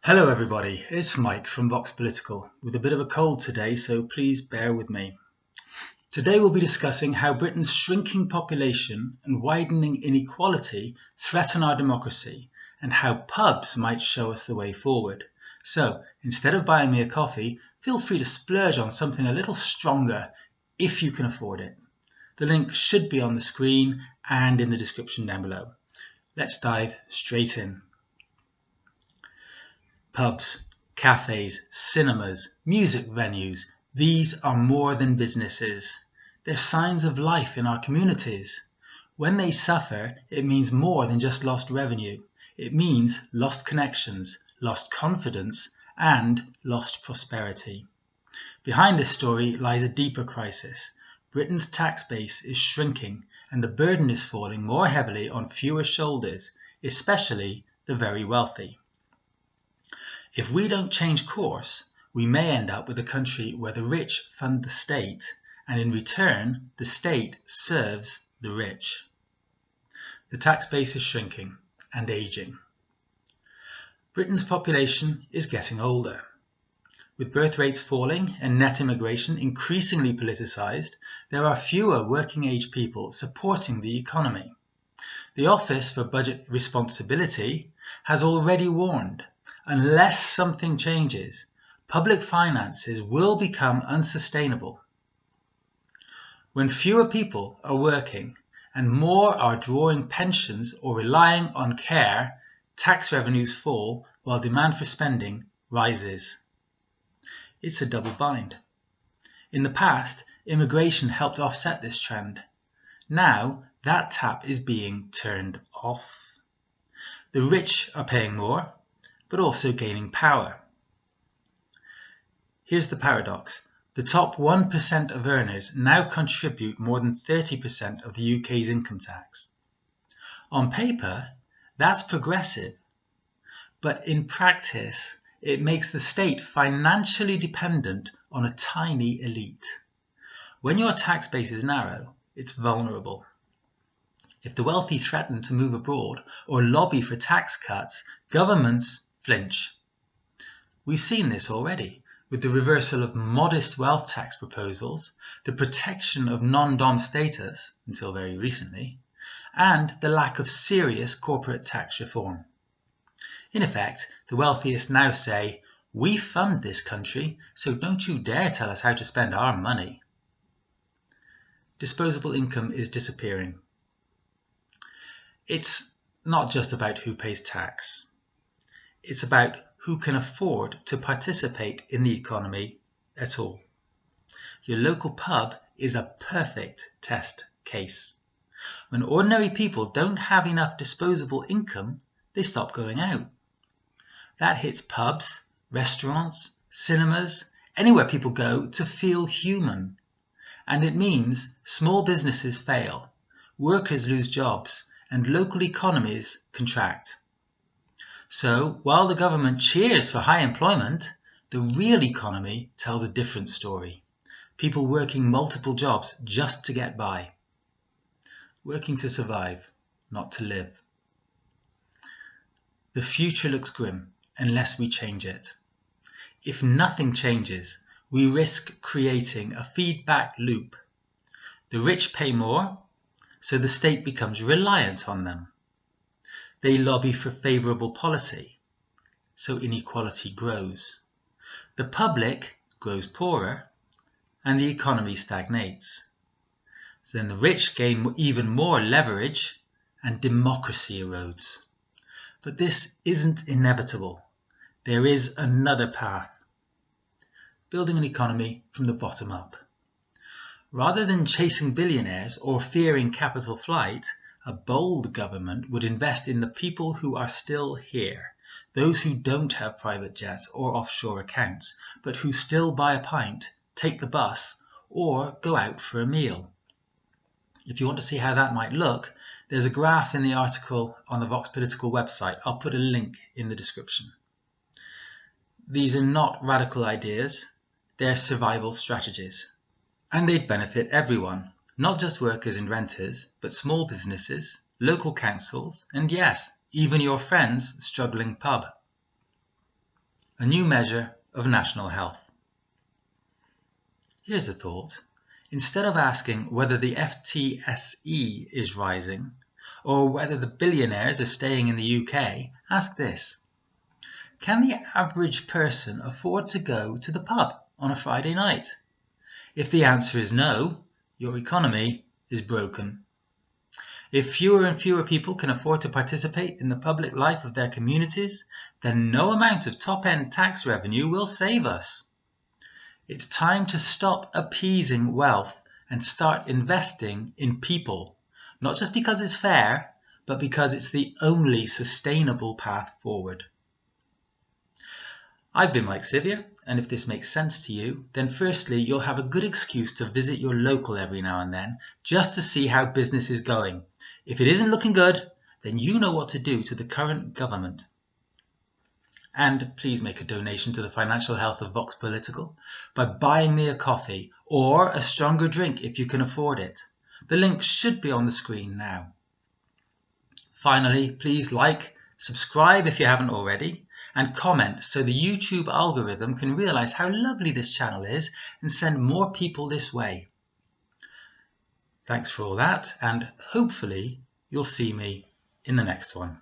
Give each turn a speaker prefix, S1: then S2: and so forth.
S1: Hello everybody, it's Mike from Vox Political with a bit of a cold today, so please bear with me. Today we'll be discussing how Britain's shrinking population and widening inequality threaten our democracy and how pubs might show us the way forward. So instead of buying me a coffee, feel free to splurge on something a little stronger if you can afford it. The link should be on the screen and in the description down below. Let's dive straight in. Pubs, cafés, cinemas, music venues, these are more than businesses. They're signs of life in our communities. When they suffer, it means more than just lost revenue. It means lost connections, lost confidence, and lost prosperity. Behind this story lies a deeper crisis. Britain's tax base is shrinking, and the burden is falling more heavily on fewer shoulders, especially the very wealthy. If we don't change course, we may end up with a country where the rich fund the state, and in return, the state serves the rich. The tax base is shrinking and aging. Britain's population is getting older. With birth rates falling and net immigration increasingly politicised, there are fewer working-age people supporting the economy. The Office for Budget Responsibility has already warned, unless something changes, public finances will become unsustainable. When fewer people are working and more are drawing pensions or relying on care, tax revenues fall while demand for spending rises. It's a double bind. In the past, immigration helped offset this trend. Now, that tap is being turned off. The rich are paying more, but also gaining power. Here's the paradox. The top 1% of earners now contribute more than 30% of the UK's income tax. On paper, that's progressive, but in practice, it makes the state financially dependent on a tiny elite. When your tax base is narrow, it's vulnerable. If the wealthy threaten to move abroad or lobby for tax cuts, governments flinch. We've seen this already with the reversal of modest wealth tax proposals, the protection of non-dom status until very recently, and the lack of serious corporate tax reform. In effect, the wealthiest now say, "We fund this country, so don't you dare tell us how to spend our money." Disposable income is disappearing. It's not just about who pays tax. It's about who can afford to participate in the economy at all. Your local pub is a perfect test case. When ordinary people don't have enough disposable income, they stop going out. That hits pubs, restaurants, cinemas, anywhere people go to feel human. And it means small businesses fail, workers lose jobs, and local economies contract. So, while the government cheers for high employment, the real economy tells a different story. People working multiple jobs just to get by. Working to survive, not to live. The future looks grim unless we change it. If nothing changes, we risk creating a feedback loop. The rich pay more, so the state becomes reliant on them. They lobby for favourable policy, so inequality grows. The public grows poorer, and the economy stagnates. So then the rich gain even more leverage, and democracy erodes. But this isn't inevitable. There is another path. Building an economy from the bottom up. Rather than chasing billionaires or fearing capital flight, a bold government would invest in the people who are still here, those who don't have private jets or offshore accounts, but who still buy a pint, take the bus, or go out for a meal. If you want to see how that might look, there's a graph in the article on the Vox Political website. I'll put a link in the description. These are not radical ideas, they're survival strategies. And they'd benefit everyone, not just workers and renters, but small businesses, local councils, and yes, even your friend's struggling pub. a new measure of national health. Here's a thought. Instead of asking whether the FTSE is rising or whether the billionaires are staying in the UK, ask this. Can the average person afford to go to the pub on a Friday night? If the answer is no, your economy is broken. If fewer and fewer people can afford to participate in the public life of their communities, then no amount of top-end tax revenue will save us. It's time to stop appeasing wealth and start investing in people, not just because it's fair, but because it's the only sustainable path forward. I've been Mike Sivia, and if this makes sense to you, then firstly, you'll have a good excuse to visit your local every now and then, just to see how business is going. If it isn't looking good, then you know what to do to the current government. And please make a donation to the financial health of Vox Political by buying me a coffee or a stronger drink if you can afford it. The link should be on the screen now. Finally, please like, subscribe if you haven't already, and comment so the YouTube algorithm can realize how lovely this channel is and send more people this way. Thanks for all that, and hopefully you'll see me in the next one.